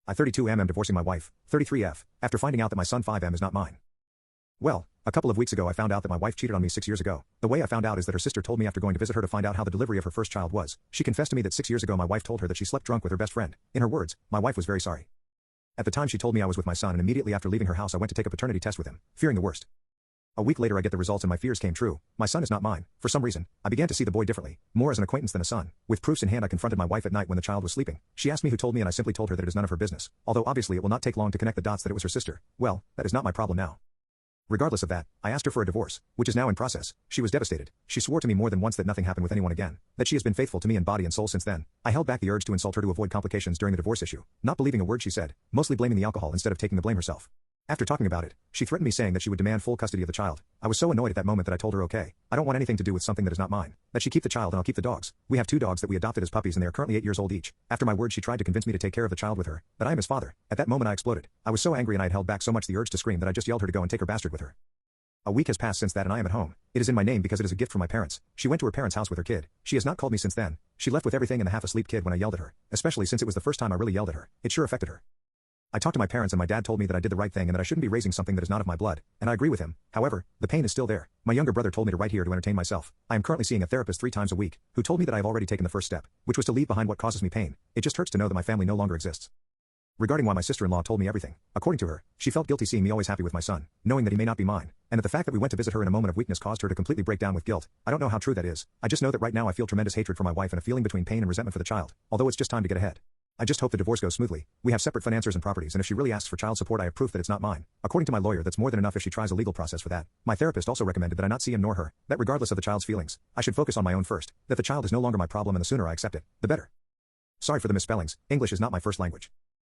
I 32 am divorcing my wife, 33F, after finding out that my son 5M is not mine. Well, a couple of weeks ago I found out that my wife cheated on me 6 years ago. The way I found out is that her sister told me after going to visit her to find out how the delivery of her first child was. She confessed to me that 6 years ago my wife told her that she slept drunk with her best friend. In her words, my wife was very sorry. At the time she told me I was with my son, and immediately after leaving her house I went to take a paternity test with him, fearing the worst. A week later I get the results and my fears came true. My son is not mine. For some reason, I began to see the boy differently, more as an acquaintance than a son. With proofs in hand I confronted my wife at night when the child was sleeping. She asked me who told me and I simply told her that it is none of her business. Although obviously it will not take long to connect the dots that it was her sister. Well, that is not my problem now. Regardless of that, I asked her for a divorce, which is now in process. She was devastated. She swore to me more than once that nothing happened with anyone again, that she has been faithful to me in body and soul since then. I held back the urge to insult her to avoid complications during the divorce issue, not believing a word she said, mostly blaming the alcohol instead of taking the blame herself. After talking about it, she threatened me saying that she would demand full custody of the child. I was so annoyed at that moment that I told her okay, I don't want anything to do with something that is not mine, that she keep the child and I'll keep the dogs. We have 2 dogs that we adopted as puppies and they are currently 8 years old each. After my words she tried to convince me to take care of the child with her, that I am his father. At that moment I exploded. I was so angry and I had held back so much the urge to scream that I just yelled her to go and take her bastard with her. A week has passed since that and I am at home. It is in my name because it is a gift from my parents. She went to her parents' house with her kid. She has not called me since then. She left with everything and the half-asleep kid when I yelled at her, especially since it was the first time I really yelled at her. It sure affected her. I talked to my parents and my dad told me that I did the right thing and that I shouldn't be raising something that is not of my blood, and I agree with him. However, the pain is still there. My younger brother told me to write here to entertain myself. I am currently seeing a therapist 3 times a week, who told me that I have already taken the first step, which was to leave behind what causes me pain. It just hurts to know that my family no longer exists. Regarding why my sister-in-law told me everything, according to her, she felt guilty seeing me always happy with my son, knowing that he may not be mine, and that the fact that we went to visit her in a moment of weakness caused her to completely break down with guilt. I don't know how true that is. I just know that right now I feel tremendous hatred for my wife and a feeling between pain and resentment for the child, although it's just time to get ahead. I just hope the divorce goes smoothly. We have separate financiers and properties, and if she really asks for child support I have proof that it's not mine. According to my lawyer that's more than enough if she tries a legal process for that. My therapist also recommended that I not see him nor her, that regardless of the child's feelings, I should focus on my own first, that the child is no longer my problem and the sooner I accept it, the better. Sorry for the misspellings, English is not my first language.